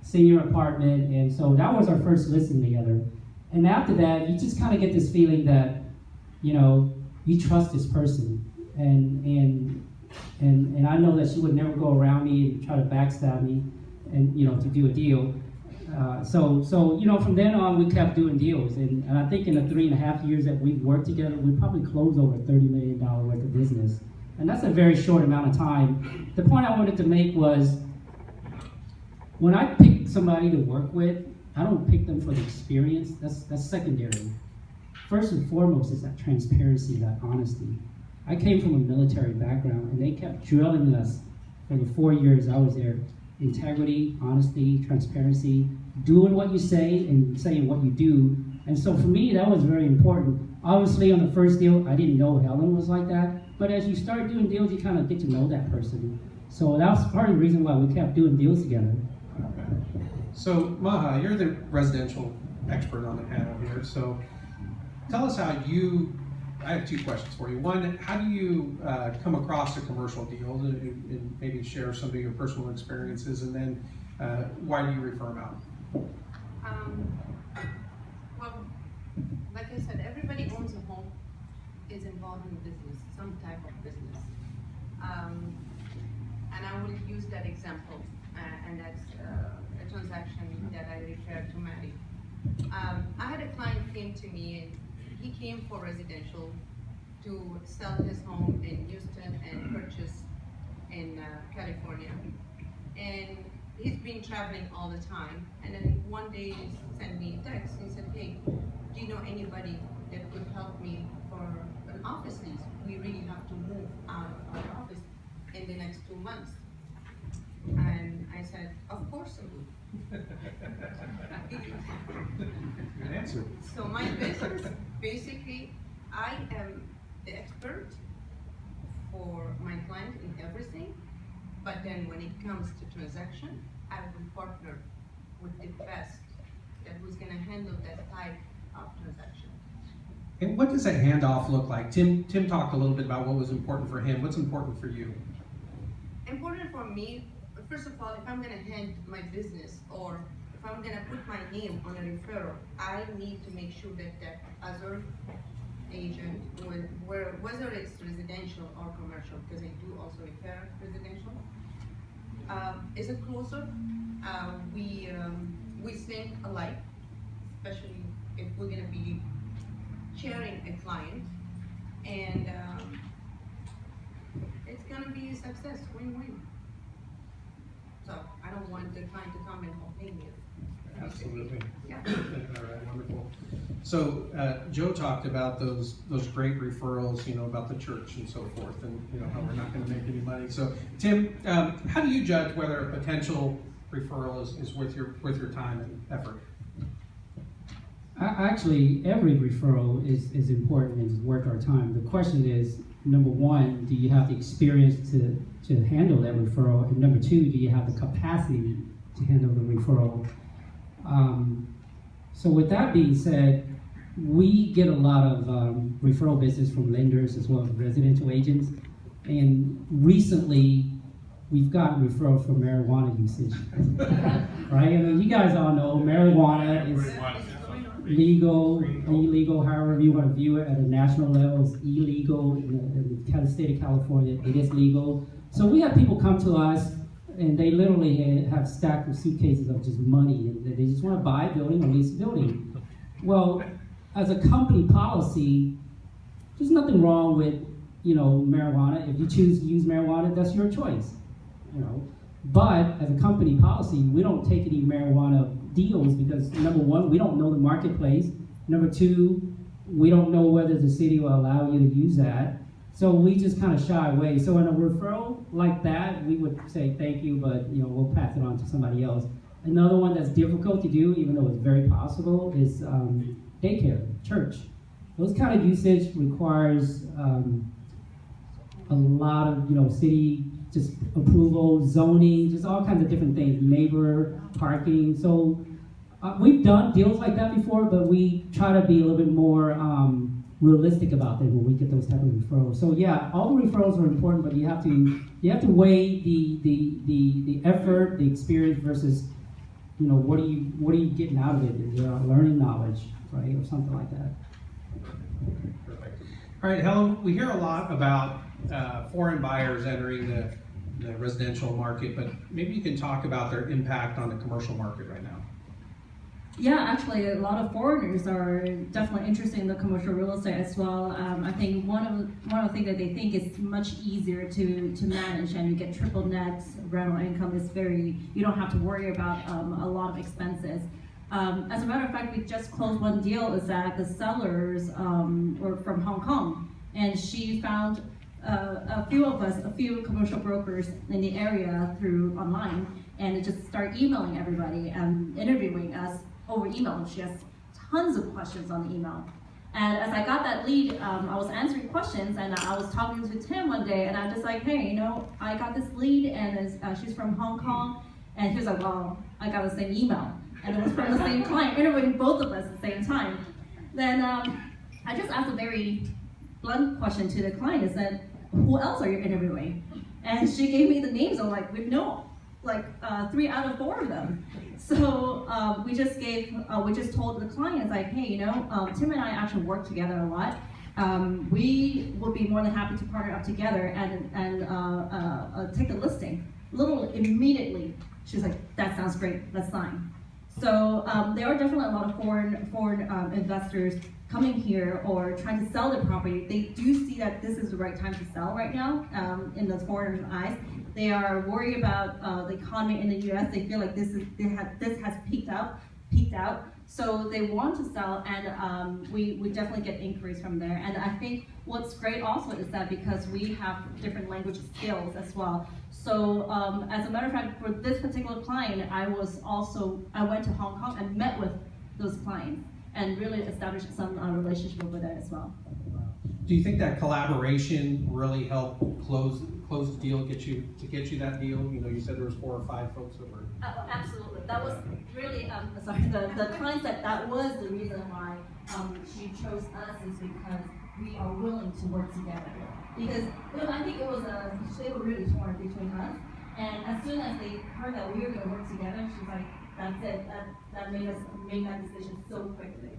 senior apartment, and so that was our first listing together. And after that, you just kind of get this feeling that, you trust this person, and I know that she would never go around me and try to backstab me, and to do a deal. So from then on, we kept doing deals, and I think in the 3.5 years that we've worked together, we probably closed over $30 million worth of business, and that's a very short amount of time. The point I wanted to make was, when I pick somebody to work with, I don't pick them for the experience. That's secondary. First and foremost is that transparency, that honesty. I came from a military background, and they kept drilling us for the 4 years I was there. Integrity, honesty, transparency, doing what you say and saying what you do. And so for me, that was very important. Obviously, on the first deal, I didn't know Helen was like that. But as you start doing deals, you kind of get to know that person. So that was part of the reason why we kept doing deals together. So Maha, you're the residential expert on the panel here. So tell us how I have 2 questions for you. One, how do you come across a commercial deal, and maybe share some of your personal experiences, and then why do you refer them out? Well, like I said, everybody owns a home, is involved in business, some type of business. And I will use that example, and that's a transaction that I referred to Maddie. I had a client came to me, and he came for residential to sell his home in Houston and purchase in California. And he's been traveling all the time. And then one day he sent me a text. He said, "Hey, do you know anybody that could help me for an office lease? We really have to move out of our office in the next 2 months." And I said, "Of course I will." Good answer. So my business, basically, I am the expert for my client in everything, but then when it comes to transaction, I will partner with the best that who's going to handle that type of transaction. And what does that handoff look like? Tim talked a little bit about what was important for him. What's important for you? Important for me, first of all, if I'm going to hand my business, or if I'm going to put my name on a referral, I need to make sure that that other agent, whether it's residential or commercial, because I do also refer residential, is a closer. We think alike, especially if we're going to be sharing a client, and it's going to be a success, win-win. So I don't want the client to come and pay me. Absolutely. Yeah. All right, wonderful. So Joe talked about those great referrals, about the church and so forth, and how we're not going to make any money. So Tim, how do you judge whether a potential referral is worth your time and effort? Actually, every referral is important and is worth our time. The question is, number one, do you have the experience to handle that referral? And number two, do you have the capacity to handle the referral? So with that being said, we get a lot of referral business from lenders as well as residential agents. And recently, we've gotten referrals for marijuana usage. Right? I mean, you guys all know marijuana is legal, illegal, however you want to view it at a national level. It's illegal. In the state of California, it is legal. So we have people come to us, and they literally have stacked with suitcases of just money, and they just want to buy a building or lease a building. Well, as a company policy, there's nothing wrong with marijuana. If you choose to use marijuana, that's your choice. But as a company policy, we don't take any marijuana deals because, number one, we don't know the marketplace. Number two, we don't know whether the city will allow you to use that. So we just kind of shy away. So in a referral like that, we would say thank you, but we'll pass it on to somebody else. Another one that's difficult to do, even though it's very possible, is daycare, church. Those kind of usage requires a lot of city just approval, zoning, just all kinds of different things, neighbor, parking. So we've done deals like that before, but we try to be a little bit more realistic about them when we get those type of referrals. So yeah, all the referrals are important, but you have to weigh the effort, the experience versus what are you getting out of it? Is there a learning knowledge, right, or something like that? Perfect. All right, Helen, we hear a lot about foreign buyers entering the residential market, but maybe you can talk about their impact on the commercial market right now. Yeah, actually, a lot of foreigners are definitely interested in the commercial real estate as well. I think one of the things that they think is much easier to manage, and you get triple net rental income. Is you don't have to worry about a lot of expenses. As a matter of fact, we just closed one deal. Is that the sellers were from Hong Kong, and she found a few commercial brokers in the area through online, and just start emailing everybody and interviewing us over email. She has tons of questions on the email. And as I got that lead, I was answering questions, and I was talking to Tim one day, and I'm just like, hey, I got this lead, and she's from Hong Kong, and he was like, well, I got the same email, and it was from the same client, interviewing both of us at the same time. Then I just asked a very blunt question to the client. I said, who else are you interviewing? And she gave me the names. I'm like, we know 3 out of 4 of them. So we just told the clients, like, hey, Tim and I actually work together a lot. We will be more than happy to partner up together and take a listing. Immediately, she's like, that sounds great, let's sign. So there are definitely a lot of foreign investors coming here or trying to sell their property. They do see that this is the right time to sell right now in the foreigners' eyes. They are worried about the economy in the U.S. They feel like this has peaked out. So they want to sell, and we definitely get inquiries from there. And I think what's great also is that because we have different language skills as well. So as a matter of fact, for this particular client, I went to Hong Kong and met with those clients and really established some relationship over there as well. Do you think that collaboration really helped close the deal, get you that deal? You said there was 4 or 5 folks that were. Absolutely, that was really the client said that was the reason why she chose us, is because we are willing to work together. Because I think they were really torn between us, and as soon as they heard that we were going to work together, she's like, that's it. That made that decision so quickly.